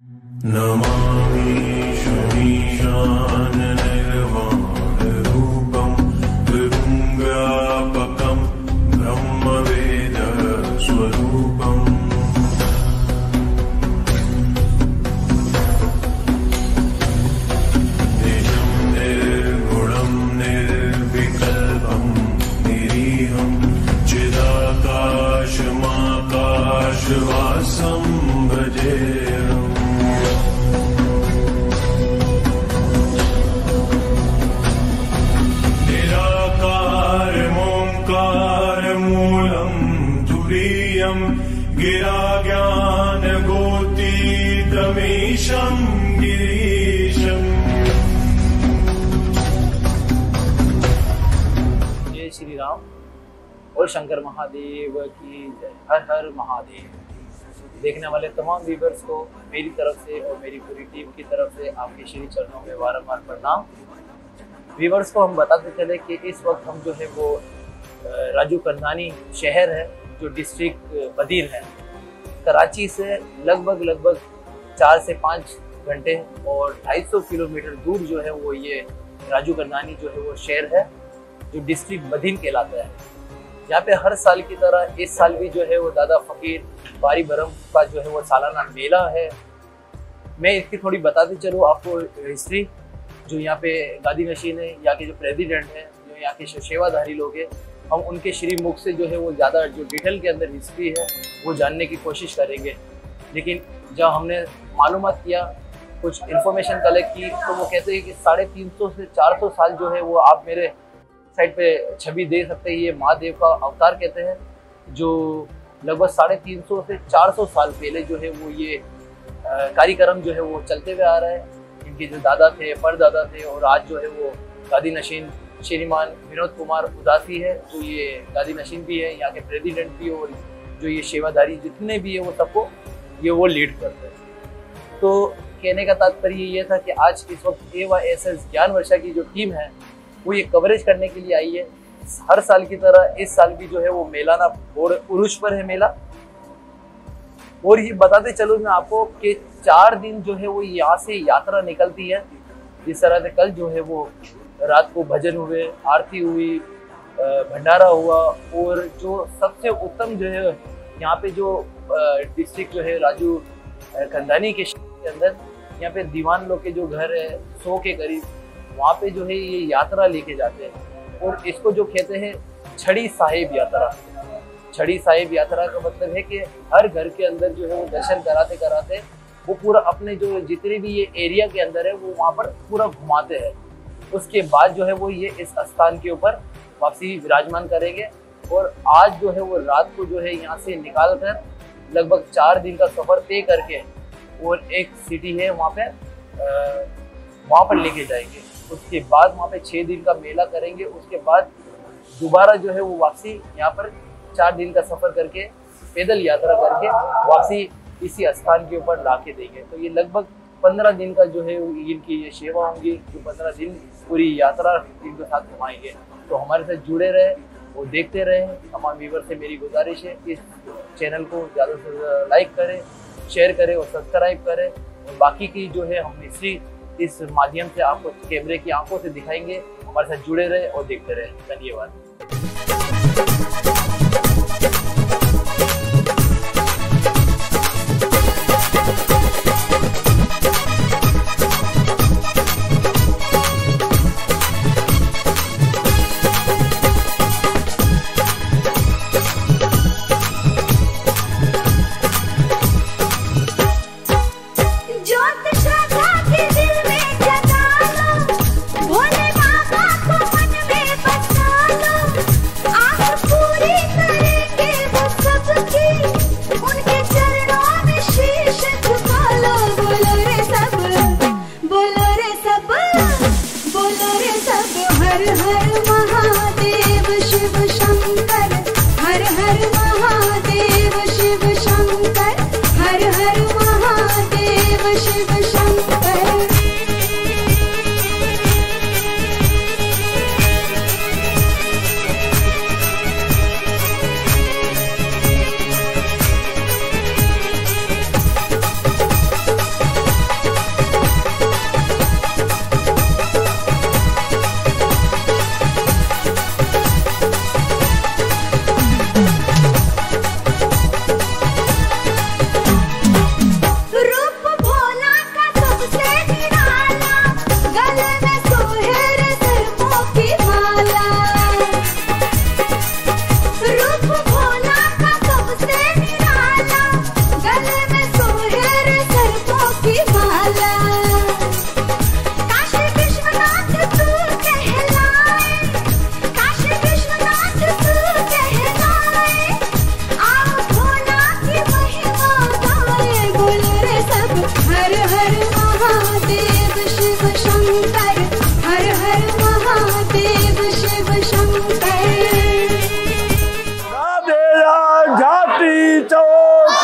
नमामि शमीशान निर्वाणरूपं गुरुं व्यापकं ब्रह्मवेद स्वरूपम् निजं निर्गुणं निर्विकल्पं निरीहं चिदाकाशमाकाशवासं भजेऽहम्। गिरा ज्ञान गोतीतमीशं गिरीशम्। जय श्री राम और शंकर महादेव की जय। हर हर महादेव। देखने वाले तमाम व्यूअर्स को मेरी तरफ से और मेरी पूरी टीम की तरफ से आपके श्री चरणों में बारंबार प्रणाम। व्यूअर्स को हम बताते चले कि इस वक्त हम जो है वो राजू करनानी शहर है जो डिस्ट्रिक्ट बदीर है, कराची से लगभग 4 से 5 घंटे और 250 किलोमीटर दूर जो है वो ये राजू करनानी जो है वो शहर है जो डिस्ट्रिक्ट बदीर कहलाता है। यहाँ पे हर साल की तरह इस साल भी जो है वो दादा फकीर बारी बरम का जो है वो सालाना मेला है। मैं इसकी थोड़ी बताते चलूँ आपको हिस्ट्री। जो यहाँ पे गादी नशीन है, यहाँ के जो प्रेसिडेंट हैं, जो यहाँ के सेवाधारी लोग हैं, हम उनके श्री मुख से जो है वो ज़्यादा जो डिटेल के अंदर हिस्ट्री है वो जानने की कोशिश करेंगे। लेकिन जब हमने मालूमात किया, कुछ इन्फॉर्मेशन कलेक्ट की, तो वो कहते हैं कि 350 से 400 साल जो है वो आप मेरे साइड पे छवि दे सकते हैं। ये महादेव का अवतार कहते हैं, जो लगभग 350 से 400 साल पहले जो है वो ये कार्यक्रम जो है वो चलते हुए आ रहा है। इनके जो दादा थे, परदादा थे, और आज जो है वो गादी नशीन श्रीमान विनोद कुमार उदासी है, जो ये गादी नशीन भी है, यहाँ के प्रेसिडेंट भी, और जो ये सेवाधारी जितने भी है वो सबको ये वो लीड करते हैं। तो कहने का तात्पर्य ये था कि आज इस वक्त AYSS ज्ञान वर्षा की जो टीम है वो ये कवरेज करने के लिए आई है। हर साल की तरह इस साल भी जो है वो मेलाना और उरुष पर है मेला। और ये बताते चलूँ मैं आपको कि 4 दिन जो है वो यहाँ से यात्रा निकलती है। जिस तरह से कल जो है वो रात को भजन हुए, आरती हुई, भंडारा हुआ, और जो सबसे उत्तम जो है यहाँ पे जो डिस्ट्रिक्ट जो है राजू करनानी के अंदर, यहाँ पे दीवान लोग के जो घर है 100 के करीब, वहाँ पे जो है ये यात्रा लेके जाते हैं। और इसको जो कहते हैं छड़ी साहिब यात्रा। छड़ी साहिब यात्रा का मतलब है कि हर घर के अंदर जो है वो दर्शन कराते कराते वो पूरा अपने जो जितने भी ये एरिया के अंदर है वो वहाँ पर पूरा घुमाते हैं। उसके बाद जो है वो ये इस स्थान के ऊपर वापसी विराजमान करेंगे। और आज जो है वो रात को जो है यहाँ से निकाल कर लगभग 4 दिन का सफ़र तय करके, और एक सिटी है वहाँ पर लेके जाएंगे। उसके बाद वहाँ पे 6 दिन का मेला करेंगे। उसके बाद दोबारा जो है वो वापसी यहाँ पर 4 दिन का सफ़र करके पैदल यात्रा करके वापसी इसी स्थान के ऊपर ला के देंगे। तो ये लगभग 15 दिन का जो है इनकी ये सेवा होंगी, जो 15 दिन पूरी यात्रा इनके साथ घुमाएंगे। तो हमारे साथ जुड़े रहे और देखते रहे। तमाम व्यूअर से मेरी गुजारिश है इस चैनल को ज़्यादा से ज़्यादा लाइक करें, शेयर करें और सब्सक्राइब करें। और बाकी की जो है हम हिस्ट्री इस माध्यम से आपको कैमरे की आंखों से दिखाएंगे। हमारे साथ जुड़े रहे और देखते रहे। धन्यवाद। भोले बाबा को मन में बसा लो, आप पूरी हर हर महादेव शिव शंकर, हर हर महादेव शिव शंकर। घाटी चौक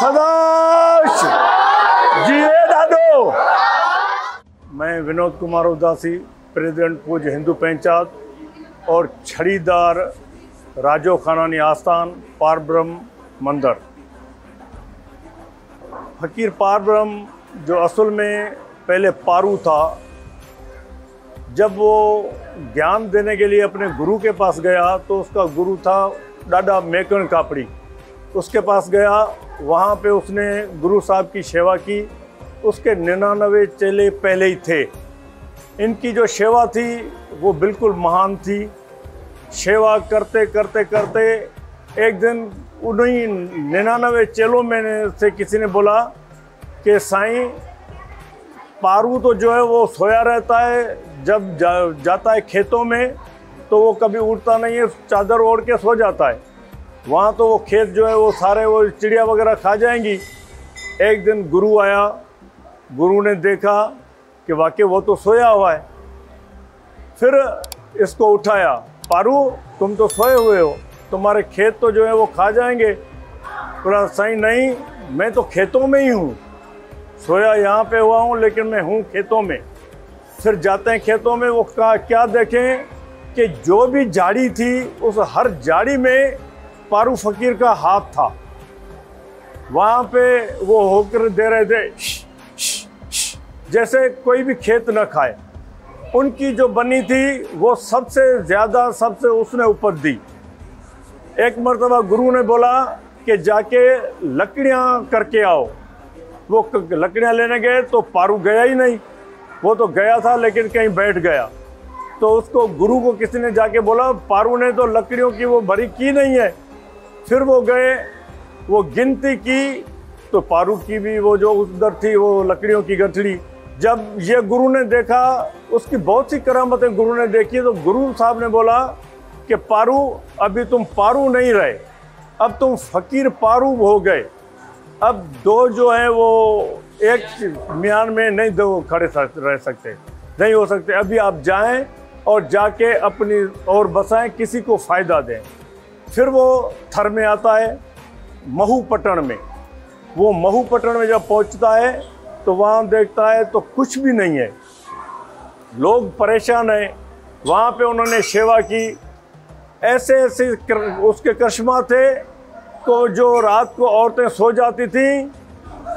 सदाश जिए दादो। मैं विनोद कुमार उदासी, प्रेसिडेंट पूज्य हिंदू पंचायत और छड़ीदार राजो खानानी आस्थान पारब्रह्म मंदिर। फकीर पारब्रह्म जो असल में पहले पारू था, जब वो ज्ञान देने के लिए अपने गुरु के पास गया तो उसका गुरु था डाडा मेकन कापड़ी। उसके पास गया, वहाँ पे उसने गुरु साहब की सेवा की। उसके 99 चेले पहले ही थे। इनकी जो सेवा थी वो बिल्कुल महान थी। सेवा करते करते करते एक दिन उन्हीं 99 चेलों में से किसी ने बोला कि साईं, पारू तो जो है वो सोया रहता है, जब जाता है खेतों में तो वो कभी उठता नहीं है, चादर ओढ़ के सो जाता है। वहाँ तो वो खेत जो है वो सारे वो चिड़िया वगैरह खा जाएंगी। एक दिन गुरु आया, गुरु ने देखा कि वाकई वो तो सोया हुआ है। फिर इसको उठाया, पारू तुम तो सोए हुए हो, तुम्हारे खेत तो जो है वो खा जाएंगे। बोला साईं नहीं, मैं तो खेतों में ही हूँ, सोया यहाँ पे हुआ हूँ लेकिन मैं हूँ खेतों में। फिर जाते हैं खेतों में, वो क्या देखें कि जो भी झाड़ी थी उस हर झाड़ी में पारू फकीर का हाथ था। वहाँ पे वो होकर दे रहे थे जैसे कोई भी खेत न खाए। उनकी जो बनी थी वो सबसे ज़्यादा सबसे उसने उपज दी। एक मर्तबा गुरु ने बोला कि जाके लकड़ियाँ करके आओ। वो लकड़ियाँ लेने गए तो पारू गया ही नहीं। वो तो गया था लेकिन कहीं बैठ गया। तो उसको गुरु को किसी ने जाके बोला, पारू ने तो लकड़ियों की वो भरी की नहीं है। फिर वो गए, वो गिनती की तो पारू की भी वो जो उधर थी वो लकड़ियों की गठड़ी। जब ये गुरु ने देखा, उसकी बहुत सी करामतें गुरु ने देखी, तो गुरु साहब ने बोला कि पारू, अभी तुम पारू नहीं रहे, अब तुम फकीर पारू हो गए। अब दो जो है वो एक म्यान में नहीं दो खड़े रह सकते, नहीं हो सकते। अभी आप जाएं और जाके अपनी और बसाएं, किसी को फ़ायदा दें। फिर वो थर में आता है महू पटन में। वो महू पटन में जब पहुंचता है तो वहाँ देखता है तो कुछ भी नहीं है, लोग परेशान हैं। वहाँ पे उन्होंने सेवा की। ऐसे ऐसे उसके करिश्मा थे तो जो रात को औरतें सो जाती थी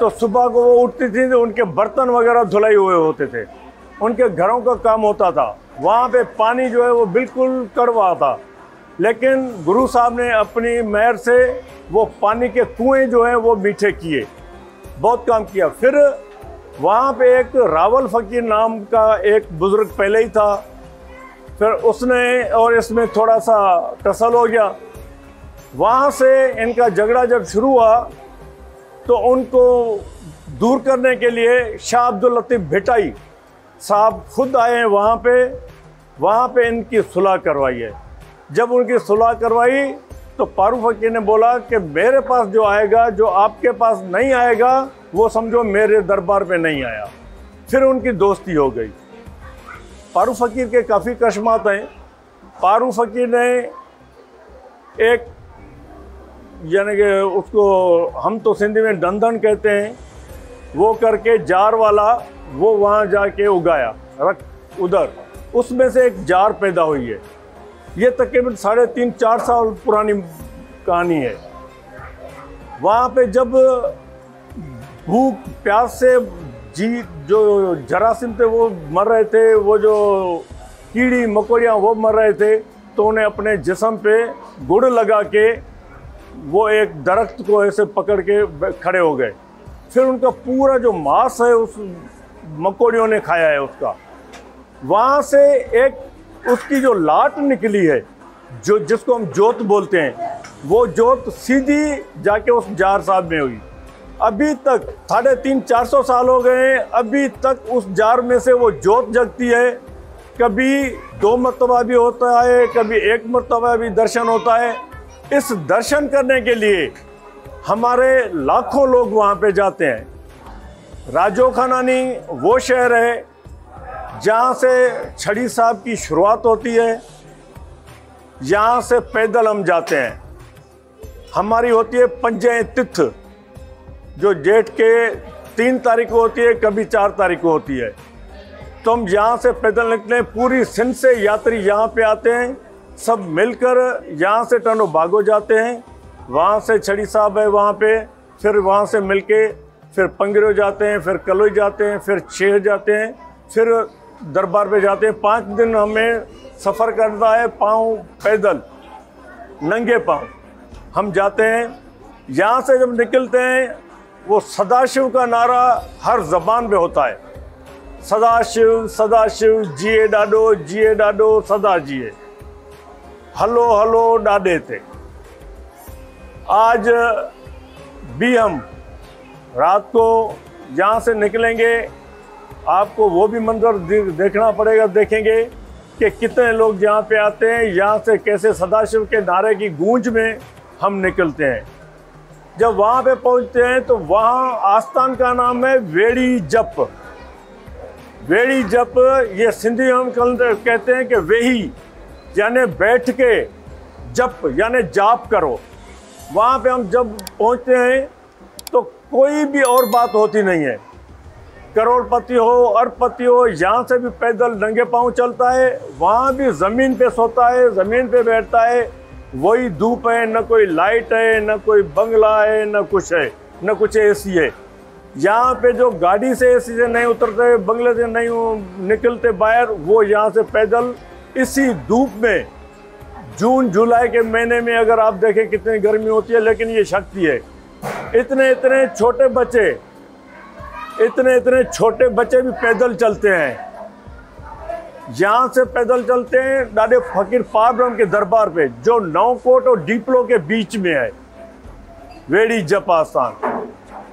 तो सुबह को वो उठती थी तो उनके बर्तन वगैरह धुलाई हुए होते थे, उनके घरों का काम होता था। वहाँ पे पानी जो है वो बिल्कुल कड़वा था, लेकिन गुरु साहब ने अपनी मेहर से वो पानी के कुएं जो हैं वो मीठे किए, बहुत काम किया। फिर वहाँ पे एक रावल फकीर नाम का एक बुजुर्ग पहले ही था, फिर उसने और इसमें थोड़ा सा टसल हो गया। वहाँ से इनका झगड़ा जब शुरू हुआ तो उनको दूर करने के लिए शाह अब्दुल लतीफ़ भिटाई साहब खुद आए हैं वहाँ पे इनकी सुलह करवाई है। जब उनकी सुलह करवाई तो पारू फकीर ने बोला कि मेरे पास जो आएगा, जो आपके पास नहीं आएगा, वो समझो मेरे दरबार पे नहीं आया। फिर उनकी दोस्ती हो गई। पारू फकीर के काफ़ी करिश्मात हैं। पारू फकीर ने एक, यानी कि उसको हम तो सिंधी में डंदन कहते हैं, वो करके जार वाला वो वहाँ जाके उगाया रख उधर, उसमें से एक जार पैदा हुई है। ये तकरीबन 3.5-4 साल पुरानी कहानी है। वहाँ पे जब भूख प्यास से जो जरासीम थे वो मर रहे थे, वो जो कीड़ी मकोड़ियाँ वो मर रहे थे, तो उन्हें अपने जिस्म पे गुड़ लगा के वो एक दरख्त को ऐसे पकड़ के खड़े हो गए। फिर उनका पूरा जो मांस है उस मकोड़ियों ने खाया है उसका। वहाँ से एक उसकी जो लाट निकली है, जो जिसको हम जोत बोलते हैं, वो जोत सीधी जाके उस जार साहब में हुई। अभी तक 350-400 साल हो गए हैं, अभी तक उस जार में से वो जोत जगती है। कभी 2 मरतबा भी होता है, कभी 1 मरतबा भी दर्शन होता है। इस दर्शन करने के लिए हमारे लाखों लोग वहाँ पे जाते हैं। राजो खानानी वो शहर है जहाँ से छड़ी साहब की शुरुआत होती है, यहाँ से पैदल हम जाते हैं। हमारी होती है पंजे तिथ, जो जेठ के 3 तारीख को होती है, कभी 4 तारीख को होती है। तो हम यहाँ से पैदल निकले, पूरी सिंध से यात्री यहाँ पे आते हैं, सब मिलकर यहाँ से टनो बागो जाते हैं, वहाँ से छड़ी साहब है वहाँ पे, फिर वहाँ से मिलके फिर पंगिरो जाते हैं, फिर कलोई जाते हैं, फिर छेह जाते हैं, फिर दरबार पे जाते हैं। 5 दिन हमें सफ़र करना है, पाँव पैदल, नंगे पाँव हम जाते हैं। यहाँ से जब निकलते हैं, वो सदाशिव का नारा हर ज़बान पे होता है, सदाशिव सदाशिव, जिए डाडो सदा जिए, हलो हलो डाडे थे। आज भी हम रात को यहाँ से निकलेंगे, आपको वो भी मंजर देखना पड़ेगा, देखेंगे कि कितने लोग यहाँ पे आते हैं, यहाँ से कैसे सदाशिव के नारे की गूंज में हम निकलते हैं। जब वहाँ पे पहुँचते हैं तो वहाँ आस्थान का नाम है वेड़ी जप। वेड़ी जप ये सिंधी हम कहते हैं कि वेही यानी बैठ के, जप यानी जाप करो। वहाँ पे हम जब पहुँचते हैं तो कोई भी और बात होती नहीं है, करोड़पति हो अरबपति हो, यहाँ से भी पैदल नंगे पाँव चलता है, वहाँ भी ज़मीन पे सोता है, ज़मीन पे बैठता है, वही धूप है, न कोई लाइट है, न कोई बंगला है, न कुछ है, न कुछ एसी है। यहाँ पे जो गाड़ी से एसी से नहीं उतरते, बंगले से नहीं निकलते बाहर, वो यहाँ से पैदल इसी धूप में, जून जुलाई के महीने में अगर आप देखें कितनी गर्मी होती है, लेकिन ये शक्ति है। इतने इतने छोटे बच्चे भी पैदल चलते हैं, यहाँ से पैदल चलते हैं डाडे फकीर पारब्रह्म के दरबार पे, जो नौकोट और डीपलो के बीच में है, वेड़ी जप आस्थान।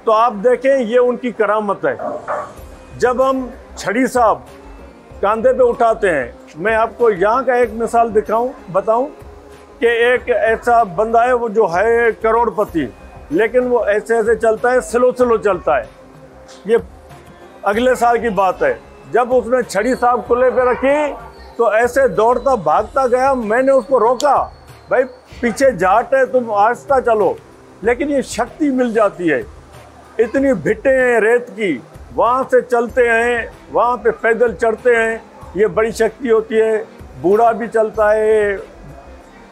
तो आप देखें ये उनकी करामत है। जब हम छड़ी साहब कांधे पे उठाते हैं, मैं आपको यहाँ का एक मिसाल बताऊं कि एक ऐसा बंदा है वो जो है करोड़पति, लेकिन वो ऐसे ऐसे चलता है, स्लो चलता है। ये अगले साल की बात है, जब उसने छड़ी साहब कुल्ले पे रखी तो ऐसे दौड़ता भागता गया। मैंने उसको रोका, भाई पीछे जाट है, तुम आहिस्ता चलो, लेकिन ये शक्ति मिल जाती है। इतनी भिट्टे हैं रेत की, वहाँ से चलते हैं, वहाँ पे पैदल चढ़ते हैं, ये बड़ी शक्ति होती है। बूढ़ा भी चलता है,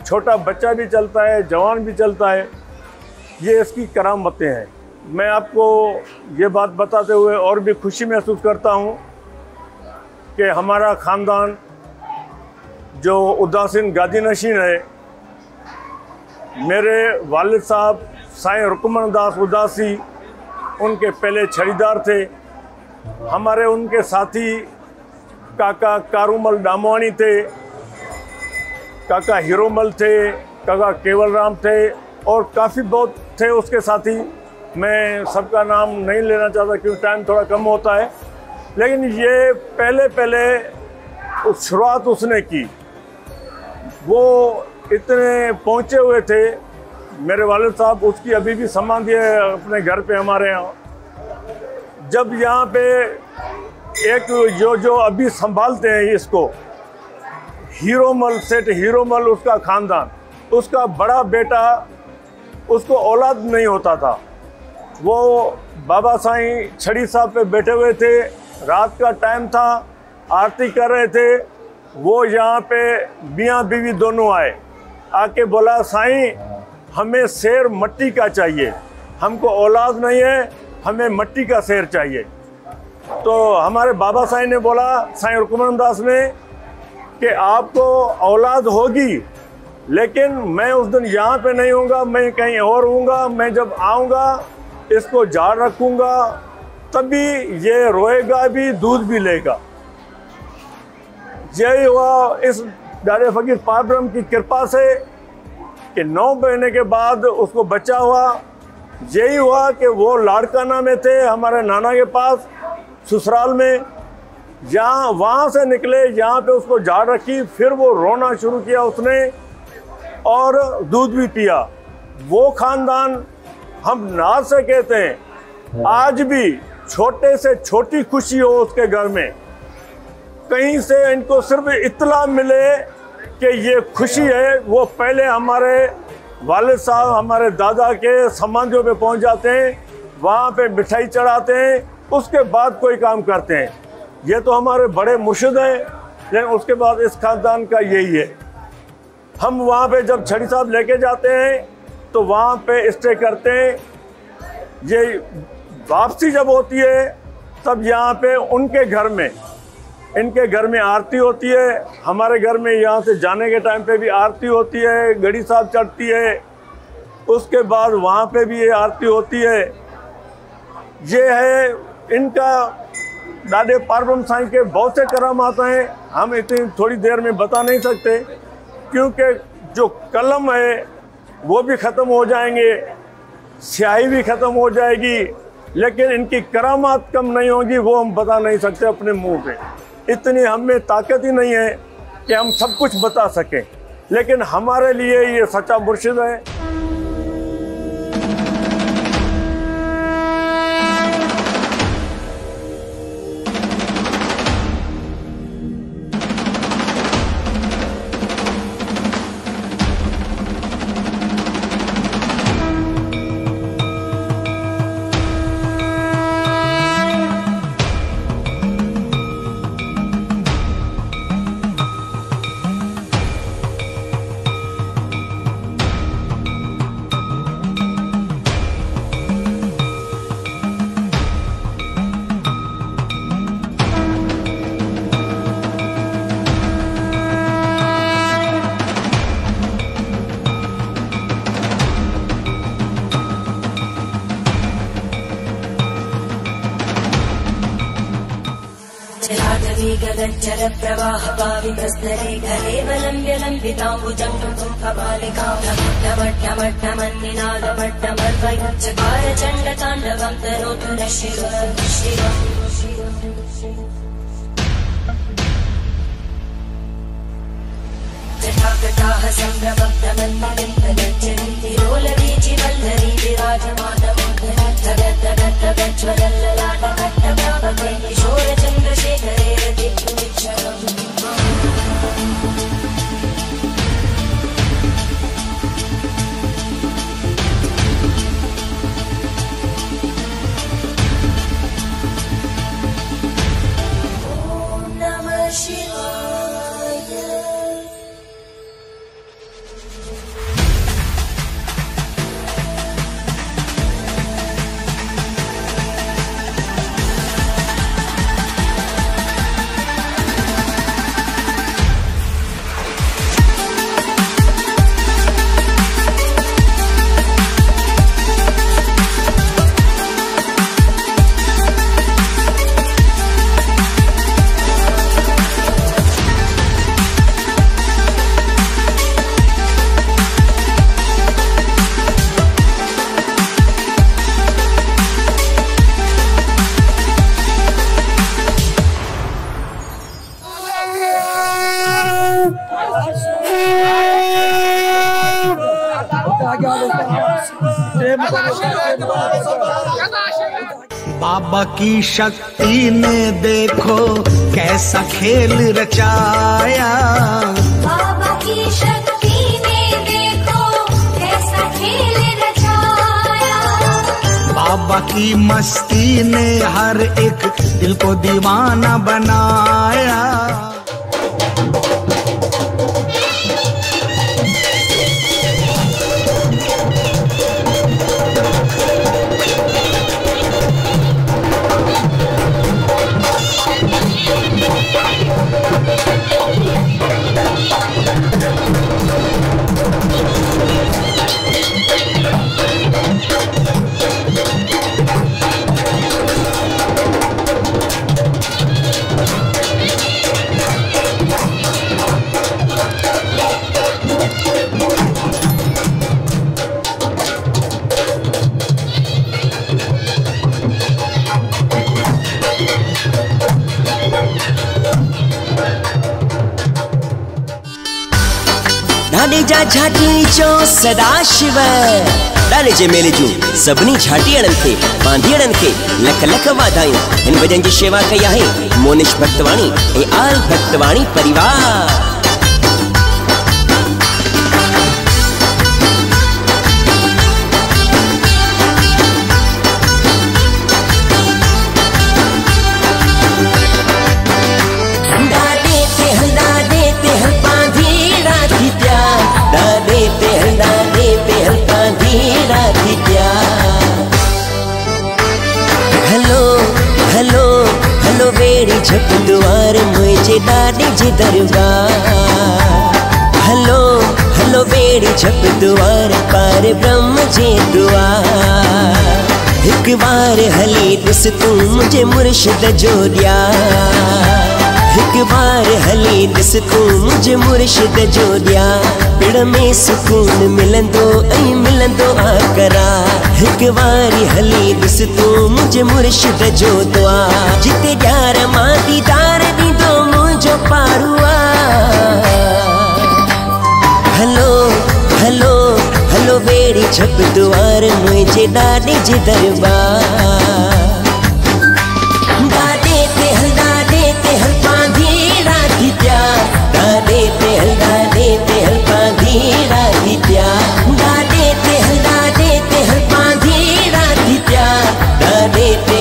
छोटा बच्चा भी चलता है, जवान भी चलता है, ये इसकी करामतें हैं। मैं आपको ये बात बताते हुए और भी खुशी महसूस करता हूँ कि हमारा ख़ानदान जो उदासीन गादी नशीन है, मेरे वालिद साहब साईं रुकमन दास उदासी उनके पहले छड़ीदार थे। हमारे उनके साथी काका कारूमल डामवानी थे, काका हीरोमल थे, काका केवल राम थे, और काफ़ी बहुत थे उसके साथी। मैं सबका नाम नहीं लेना चाहता क्योंकि टाइम थोड़ा कम होता है, लेकिन ये पहले शुरुआत उसने की। वो इतने पहुँचे हुए थे, मेरे वालिद साहब, उसकी अभी भी समाधि है अपने घर पे हमारे यहाँ। जब यहाँ पे एक जो अभी संभालते हैं इसको, हीरोमल सेठ हीरोमल, उसका ख़ानदान, उसका बड़ा बेटा, उसको औलाद नहीं होता था। वो बाबा साईं छड़ी साहब पे बैठे हुए थे, रात का टाइम था, आरती कर रहे थे। वो यहाँ पे मियाँ बीवी दोनों आए, आके बोला साईं हमें शेर मट्टी का चाहिए, हमको औलाद नहीं है, हमें मट्टी का शेर चाहिए। तो हमारे बाबा साईं ने बोला, साईं रुकमन दास ने, कि आपको औलाद होगी, लेकिन मैं उस दिन यहाँ पे नहीं हूँगा, मैं कहीं और हूँगा। मैं जब आऊँगा इसको जाड़ रखूँगा, तभी ये रोएगा भी, दूध भी लेगा। यही हुआ इस डाडे फकीर पारब्रह्म की कृपा से कि 9 महीने के बाद उसको बच्चा हुआ। यही हुआ कि वो लाड़काना में थे हमारे नाना के पास ससुराल में, वहाँ से निकले, यहाँ पे उसको झाड़ रखी, फिर वो रोना शुरू किया उसने और दूध भी पिया। वो ख़ानदान हम नाज से कहते हैं। आज भी छोटे से छोटी खुशी हो उसके घर में, कहीं से इनको सिर्फ इत्तला मिले कि ये खुशी है, वो पहले हमारे वालिद साहब, हमारे दादा के समाजों पे पहुंच जाते हैं, वहाँ पे मिठाई चढ़ाते हैं, उसके बाद कोई काम करते हैं। ये तो हमारे बड़े मुर्शिद हैं, लेकिन उसके बाद इस खानदान का यही है। हम वहाँ पे जब छड़ी साहब लेके जाते हैं तो वहाँ पे स्टे करते हैं। ये वापसी जब होती है तब यहाँ पे उनके घर में, इनके घर में आरती होती है। हमारे घर में यहाँ से जाने के टाइम पे भी आरती होती है, गड़ी साहब चढ़ती है, उसके बाद वहाँ पे भी ये आरती होती है। ये है इनका दादे पारब्रह्म साईं के बहुत से करामात हैं, हम इतनी थोड़ी देर में बता नहीं सकते, क्योंकि जो कलम है वो भी ख़त्म हो जाएंगे, स्याही भी ख़त्म हो जाएगी, लेकिन इनकी करामात कम नहीं होगी, वो हम बता नहीं सकते अपने मुंह पे। इतनी हमें ताकत ही नहीं है कि हम सब कुछ बता सकें, लेकिन हमारे लिए ये सच्चा मुर्शिद है। गगनचर प्रवाह पावितस्तरे गलेवलम्ब्य लम्बिताम्बुजं चकार चण्डताण्डवं तनोतु नः जटाकटाः सम्भ्रमब्धमन्मलिम्पगच्छन्ति लोलवीचिवल्लरी विराजमानमोहनज्वलल्ललाटकट्टप्रापके किशोरचन्द्रशेखरे रतिक्षणम् ॐ नमः शिवाय। बाबा की शक्ति ने देखो कैसा खेल रचाया, बाबा की शक्ति ने देखो कैसा खेल रचाया, बाबा की मस्ती ने हर एक दिल को दीवाना बनाया। जा झाटी चो सदाशिव डाले जे मेले जूं सभिनी झाटियड़नि खे बांधियड़नि खे लख लख वाधायूं। हिन भॼन जी शेवा कई आहे मोनिश भक्तवाणी ऐं आल भक्तवाणी परिवार। वेड़ी झप द्वार मुझे डाडे जे दरबार। हलो हलो वेड़ी झप द्वार पार ब्रह्म जे द्वार। एक बार हली ॾिस तू मुझे मुर्शिद जो ॾियार। एक बार हली ॾिस तू मुझे मुर्शिद जो ॾियार। पिड़ में सुकून मिलंदो ऐं मिलंदो करार। एक बारी हली ॾिस तू मुझे मुर्शिद जो द्वार। जिते ॾियार मां दीदार ॾींदो मुंहिंजो पारुआ। हलो हलो हलो वेड़ी झप द्वार मुझे डाडे जे दरबार। डाडे ते हल पांधी राधी प्यार। डाडे ते हल पांधी राधी प्यार। डाडे ते हल पांधी राधी प्यार। डाडे ते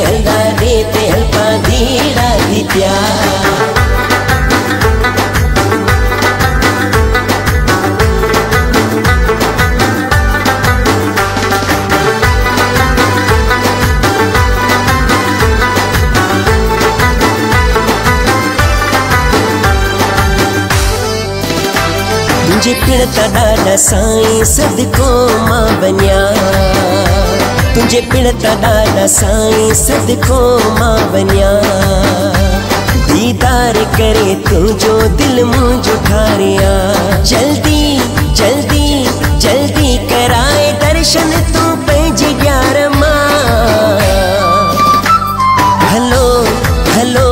हल पांधी राधी प्यार। तुझे पिड़ता डाडा साईं सदको मां बनिया। तुझे पिड़ता डाडा साईं सदको मां बनिया। दीदार करे तुझो दिल मुझो ठारिया। जल्दी जल्दी जल्दी कराए दर्शन तू पंहिंजी ॾियार मां। हलो हलो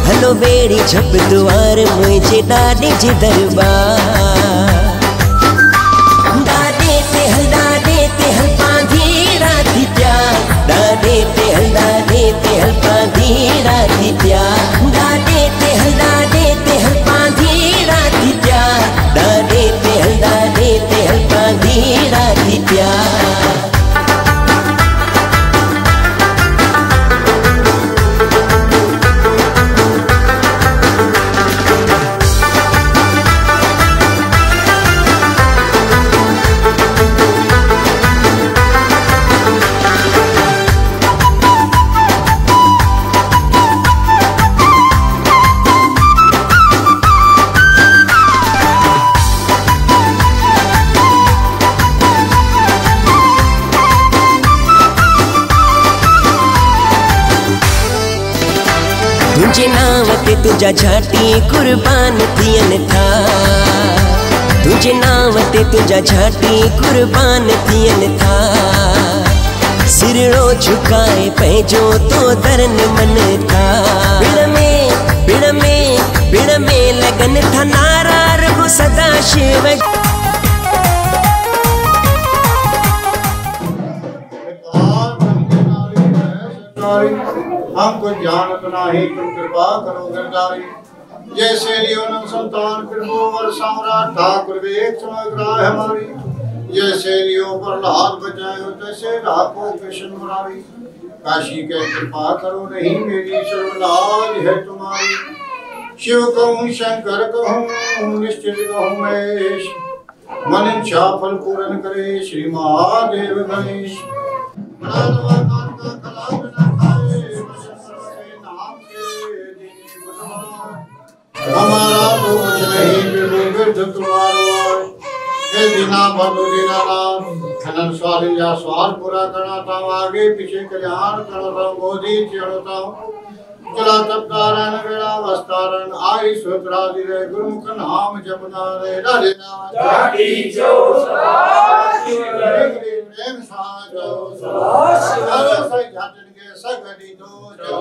हलो वेड़ी झप द्वार मुझे डाडे जे दरबार। डाडे ते हल पांधी राधी प्यार। डाडे ते हल पांधी राधी प्यार। डाडे ते हल पांधी राधी प्यार। डाडे ते हल पांधी राधी प्यार। तुझे नाम ते तुझा झाटी कुर्बान थियन था। तुझे नाम ते तुझा झाटी कुर्बान थियन था। सिरड़ो झुकाए पंहिंजो तो दरन मन था। पिण में लगन था नारा रघु सदा शिव। हमको जानत नाही तुम कृपा करो गिरधारी। जैसे लियो न संतान प्रभु वर सम्राट ठाकुर विवेक समग्राह हमारी। जैसे लियो प्रहलाद बचायो तैसे राखो कृष्ण मुरारी। काशी के कृपा करो नहीं मेरी सर्वनाज है तुम्हारी। शिव कहूँ शंकर कहूँ निश्चित कहूँ महेश। मन इच्छा फल पूर्ण करे श्री महादेव गणेश। हमारा तो कुछ नहीं विरुद्ध तुम्हारो। हे दीना बंधु दीनानाथ खनन स्वारी या स्वार पूरा करना था। आगे पीछे कल्याण करना था। मोदी चढ़ता चला तब तारण वेला वस्तारण आई सूत्रादि रे गुरुमुख नाम जपना रे राधे जाटी जो प्रेम साजो सदा जाटन के सगड़ी दो जो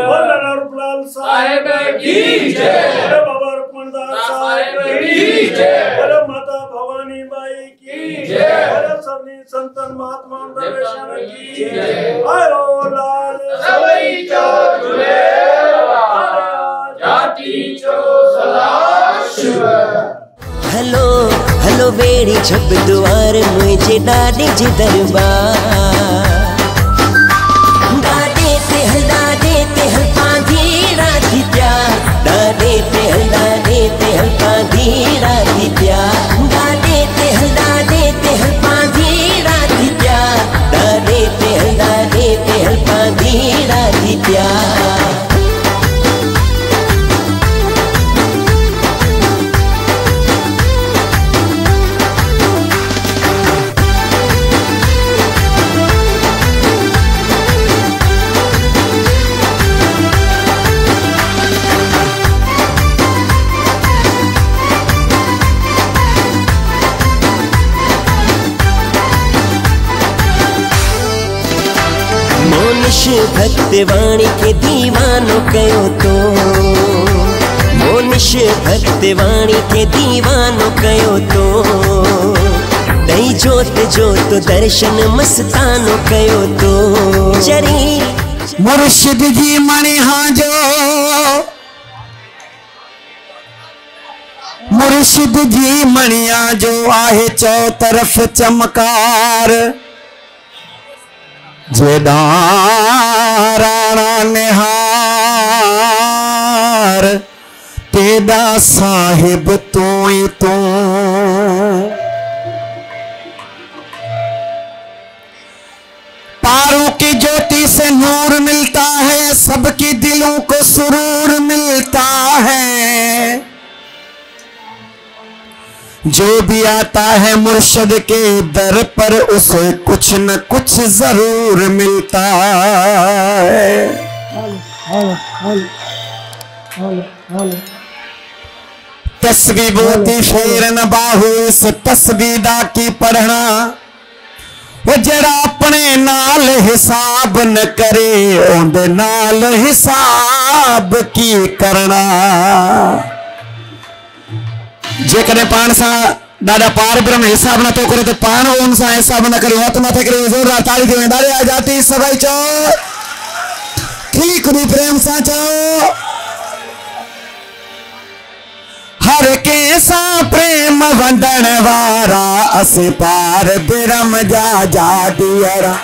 बोलना रूपलाल साहेब की जय। बाबा रुक्मणदास साहेब की जय। माता भवानी बाई की जय। सभी संत संतन महात्मा दर्शन की आयो लाल सबई चो झूले जाति चो सदाशिव। हलो हलो बेड़ी छप द्वार मुझे डाडी जी दरबार डाडे ते हल पांधी राधी प्यार डाडे ते हल पांधी राधी प्यार डाडे ते हल पांधी राधी प्यार डाडे ते हल पांधी राधी प्यार। भक्त वाणी के दीवानो कयो तो मोनिश भक्त वाणी के दीवानो कयो तो दई जोत जोत दर्शन मस्तानो कयो तो चरी मुर्शिद जी मणि हाँ जो मुर्शिद जी मणिया जो आहे चौ तरफ चमकार जेदा राणा निहार तेदा साहिब तू ही तू पारों की ज्योति से नूर मिलता है सबके दिलों को सुरूर मिलता है जो भी आता है मुर्शिद के दर पर उसे कुछ न कुछ जरूर मिलता है। तस्बीह बोती फेर न बाहू इस तस्बीदा की पढ़ना वो जरा अपने नाल हिसाब न करे उनके नाल हिसाब की करना जेकॾहिं पाण सां ॾाढा पार ब्रह्म हिसाब नथो करे तो पाण उन सां हिसाब न करे हथ मथे करे ज़ोरदार ताली थी वेंदा रे जाती सभई चओ ठीक नी प्रेम सां चओ हर कंहिंसां प्रेम वंडण वारा असीं पार ब्रह्म जा जाॾीअरा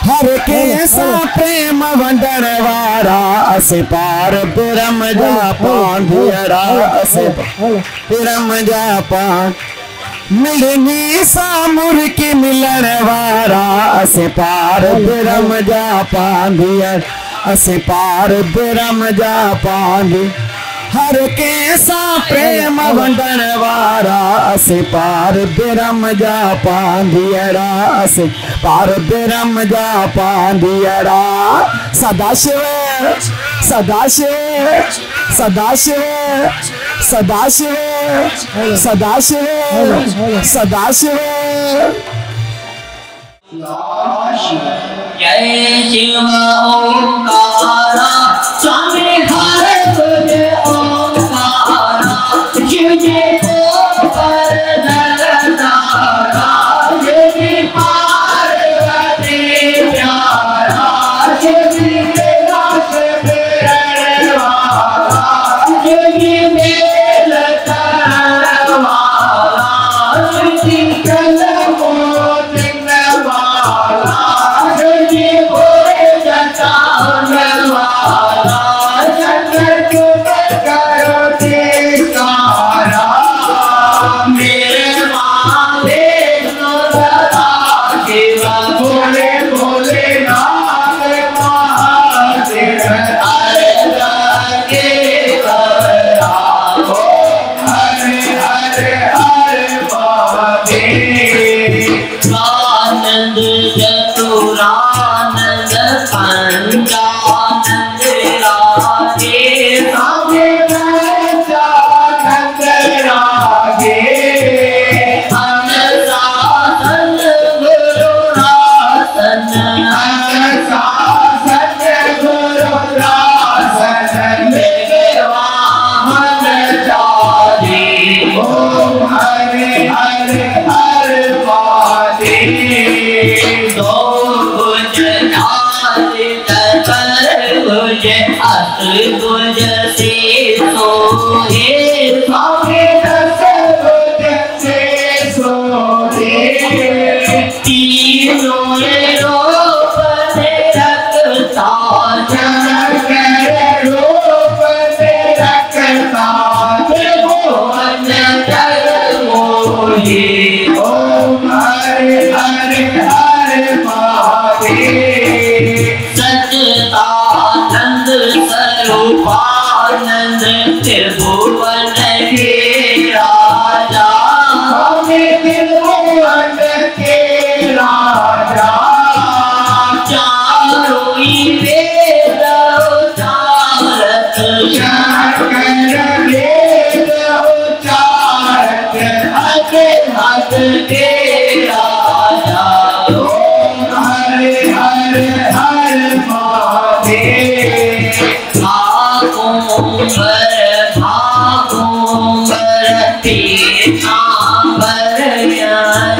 हर कंहिंसां प्रेम वंडण वारा असीं पार ब्रह्म जा पांधियरा असीं ब्रह्म जा पान मिलनी सां मुर्की मिलण वारा असीं पार ब्रह्म जा पांधियर असीं पार ब्रह्म जा पांधी हर कंहिंसां प्रेम वंडण वारा असीं पार ब्रह्म जा पांधियरा असीं पार ब्रह्म जा पांधियरा। सदाशिव सदाशिव सदाशिव सदाशिव सदाशिव सदाशिव जय शिव ओंकारा स्वामी हर तुझे ओंकारा शिव जी को पर दरदारा देवी पार्वती प्यारा शिव जी के दास प्रेरण वाला शिव जी मेल करने वाला शिव जी कल को दिन वाला शिव जी को जटाने वाला बुझ से सोहे स्वामी दस बुझ से सोहे तीनों रूप से रखता जगत रूप से रखता भुवन जग मोहे ओम हरे हरे हरे महादेव सच्चिदानंद स्वरूपानंद त्रिभुवन के राजा त्रिभुवन के राजा चारों ही वेद उच्चारत शंकर वेद उच्चारत हरे हर के राजा ओम हरे हरे हरे महादेव भागों तीर्थांबर के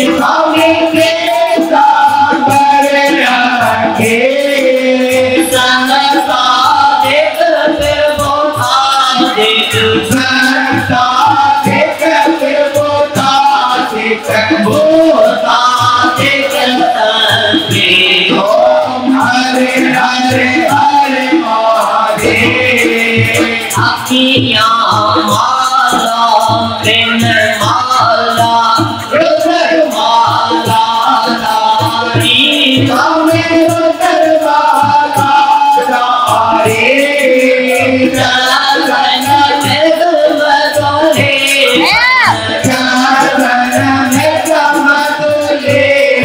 स्वामी के सांबर के संगता देख फिर बोता देख संगता देख फिर बोता देख बोता देख संगे ओम हरे हरे हरे महादेव अखियाँ माला प्रेम माला रुद्र माला नारी हमें रुद्र माला नारी चरण में मधुले चरण में मधुले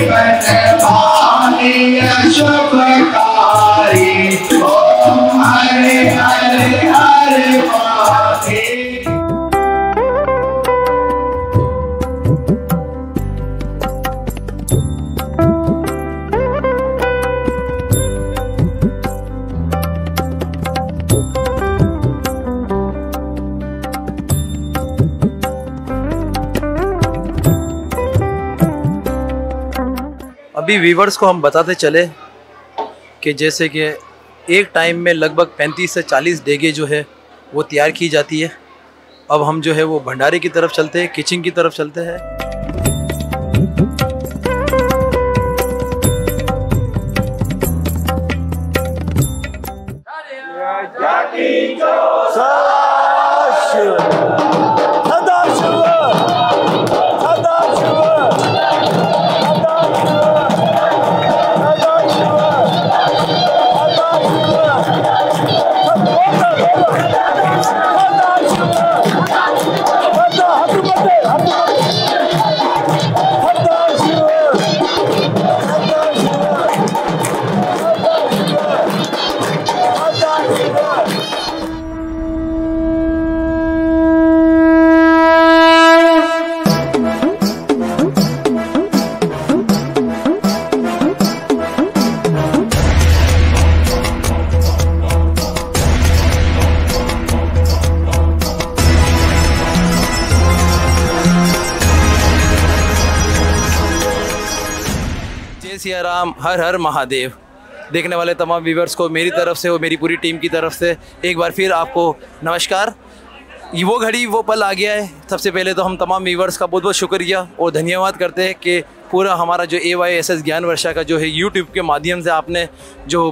बनवानी शुभकारी ओम हरे हरे हरे महादेव अभी व्यूवर्स को हम बताते चले कि जैसे कि एक टाइम में लगभग 35 से 40 देगे जो है वो तैयार की जाती है। अब हम जो है वो भंडारे की तरफ चलते हैं, किचन की तरफ चलते हैं। सिया राम, हर हर महादेव। देखने वाले तमाम व्यूवर्स को मेरी तरफ से और मेरी पूरी टीम की तरफ से एक बार फिर आपको नमस्कार। वो घड़ी वो पल आ गया है। सबसे पहले तो हम तमाम व्यूवर्स का बहुत बहुत शुक्रिया और धन्यवाद करते हैं कि पूरा हमारा जो AYSS ज्ञान वर्षा का जो है यूट्यूब के माध्यम से आपने जो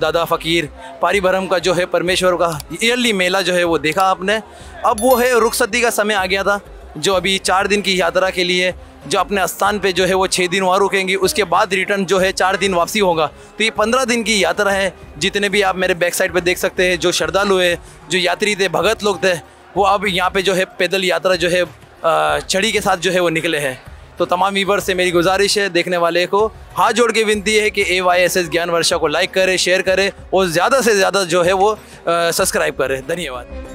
दादा फ़कीर पारी भरम का जो है परमेश्वर का ईयरली मेला जो है वो देखा आपने। अब वो है रुखसती का समय आ गया था, जो अभी 4 दिन की यात्रा के लिए जो अपने स्थान पे जो है वो 6 दिन वहाँ रुकेंगी, उसके बाद रिटर्न जो है 4 दिन वापसी होगा। तो ये 15 दिन की यात्रा है। जितने भी आप मेरे बैक साइड पे देख सकते हैं, जो श्रद्धालु है, जो यात्री थे, भगत लोग थे, वो अब यहाँ पे जो है पैदल यात्रा जो है छड़ी के साथ जो है वो निकले हैं। तो तमाम व्यूअर्स से मेरी गुजारिश है, देखने वाले को हाथ जोड़ के विनती है कि AYSS ज्ञान वर्षा को लाइक करें, शेयर करें और ज़्यादा से ज़्यादा जो है वो सब्सक्राइब करें। धन्यवाद।